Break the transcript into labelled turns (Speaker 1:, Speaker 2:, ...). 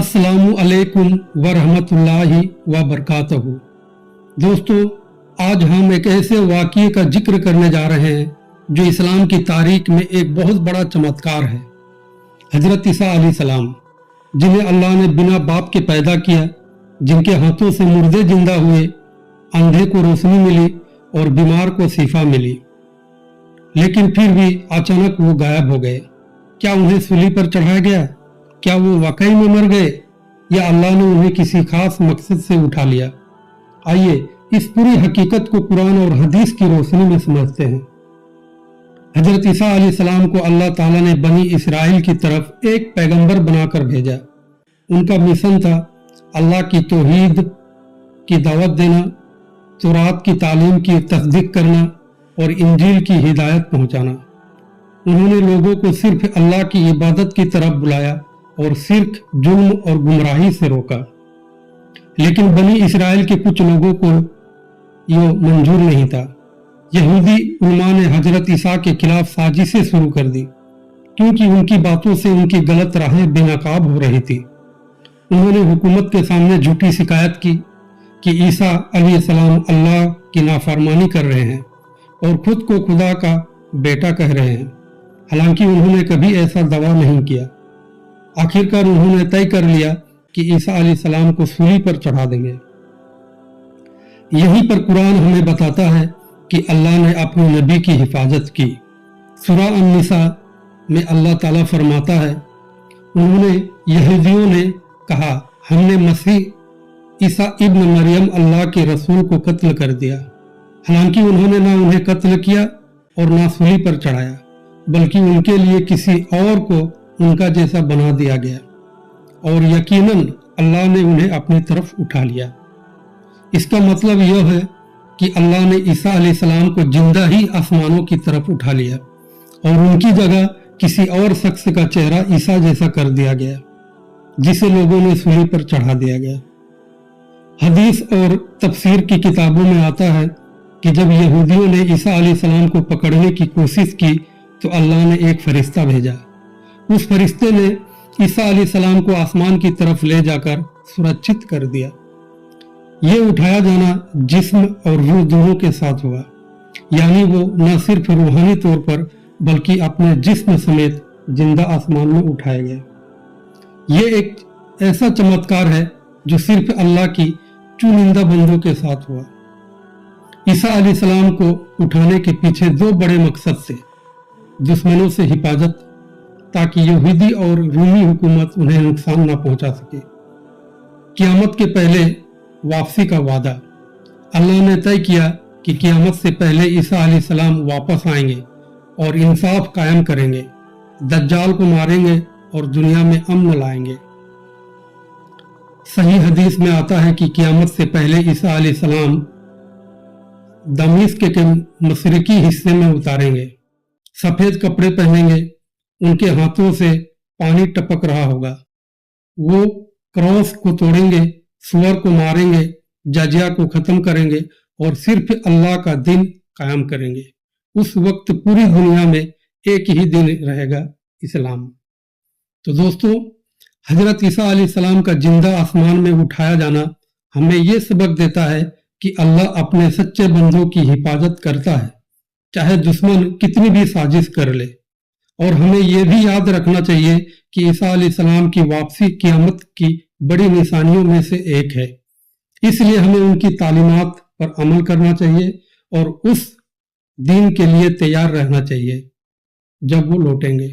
Speaker 1: अस्सलामु अलैकुम वरहमतुल्लाहि वबरकातहू। दोस्तों, आज हम एक ऐसे वाक़ये का जिक्र करने जा रहे हैं जो इस्लाम की तारीख में एक बहुत बड़ा चमत्कार है। हजरत ईसा अलैहिस्सलाम, जिन्हें अल्लाह ने बिना बाप के पैदा किया, जिनके हाथों से मुर्दे जिंदा हुए, अंधे को रोशनी मिली और बीमार को शिफा मिली, लेकिन फिर भी अचानक वो गायब हो गए। क्या उन्हें सूली पर चढ़ाया गया? क्या वो वाकई में मर गए या अल्लाह ने उन्हें किसी खास मकसद से उठा लिया? आइए इस पूरी हकीकत को कुरान और हदीस की रोशनी में समझते हैं। हजरत ईसा अलैहिस्सलाम को अल्लाह ताला ने बनी इसराइल की तरफ एक पैगंबर बनाकर भेजा। उनका मिशन था अल्लाह की तौहीद की दावत देना, तौरात की तालीम की तस्दीक करना और इंजील की हिदायत पहुंचाना। उन्होंने लोगों को सिर्फ अल्लाह की इबादत की तरफ बुलाया और शिर्क, जुल्म और गुमराही से रोका। लेकिन बनी इसराइल के कुछ लोगों को ये मंजूर नहीं था। यहूदी उलमा ने हजरत ईसा के खिलाफ साजिशें शुरू कर दी, क्योंकि उनकी बातों से उनकी गलत राहें बेनकाब हो रही थी। उन्होंने हुकूमत के सामने झूठी शिकायत की कि ईसा अलैहिस्सलाम अल्लाह की नाफरमानी कर रहे हैं और खुद को खुदा का बेटा कह रहे हैं। हालांकि उन्होंने कभी ऐसा दावा नहीं किया। आखिरकार उन्होंने तय कर लिया कि ईसा अलैहिस्सलाम को सूली पर चढ़ा देंगे। यहीं पर कुरान हमें बताता है कि अल्लाह ने अपने नबी की हिफाजत की। सूरह अन-निसा में अल्लाह ताला फरमाता है, उन्होंने यहूदियों ने कहा, हमने मसीह ईसा इब्न मरियम अल्लाह के रसूल को कत्ल कर दिया। हालांकि उन्होंने ना उन्हें कत्ल किया और ना सूली पर चढ़ाया, बल्कि उनके लिए किसी और को उनका जैसा बना दिया गया और यकीनन अल्लाह ने उन्हें अपनी तरफ उठा लिया। इसका मतलब यह है कि अल्लाह ने ईसा अलैहिस्सलाम को जिंदा ही आसमानों की तरफ उठा लिया और उनकी जगह किसी और शख्स का चेहरा ईसा जैसा कर दिया गया, जिसे लोगों ने सूली पर चढ़ा दिया गया। हदीस और तफसीर की किताबों में आता है कि जब यहूदियों ने ईसा अलैहिस्सलाम को पकड़ने की कोशिश की तो अल्लाह ने एक फरिश्ता भेजा। उस फरिश्ते ने ईसा अलैहिस्सलाम को आसमान की तरफ ले जाकर सुरक्षित कर दिया। ये उठाया जाना जिस्म और रूह दोनों के साथ हुआ, यानी वो न सिर्फ रूहानी तौर पर बल्कि अपने जिस्म समेत जिंदा आसमान में उठाया गया। ये एक ऐसा चमत्कार है जो सिर्फ अल्लाह की चुनिंदा बंदों के साथ हुआ। ईसा अलैहिस्सलाम को उठाने के पीछे दो बड़े मकसद थे। दुश्मनों से हिफाजत, ताकि यहूदी और रूमी हुकूमत उन्हें नुकसान न पहुंचा सके। क़यामत के पहले वापसी का वादा, अल्लाह ने तय किया कि क़यामत से पहले ईसा अलैहिस्सलाम वापस आएंगे और इंसाफ कायम करेंगे, दज्जाल को मारेंगे और दुनिया में अमन लाएंगे। सही हदीस में आता है कि क़यामत से पहले ईसा अलैहिस्सलाम दमिश्क के मशरिकी हिस्से में उतारेंगे, सफेद कपड़े पहनेंगे, उनके हाथों से पानी टपक रहा होगा। वो क्रॉस को तोड़ेंगे, सुअर को मारेंगे, जजिया को खत्म करेंगे और सिर्फ अल्लाह का दिन कायम करेंगे। उस वक्त पूरी दुनिया में एक ही दिन रहेगा, इस्लाम। तो दोस्तों, हजरत ईसा अलैहिस्सलाम का जिंदा आसमान में उठाया जाना हमें ये सबक देता है कि अल्लाह अपने सच्चे बंदों की हिफाजत करता है, चाहे दुश्मन कितनी भी साजिश कर ले। और हमें यह भी याद रखना चाहिए कि ईसा अलैहिस्सलाम की वापसी क़यामत की बड़ी निशानियों में से एक है। इसलिए हमें उनकी तालीमात पर अमल करना चाहिए और उस दिन के लिए तैयार रहना चाहिए जब वो लौटेंगे।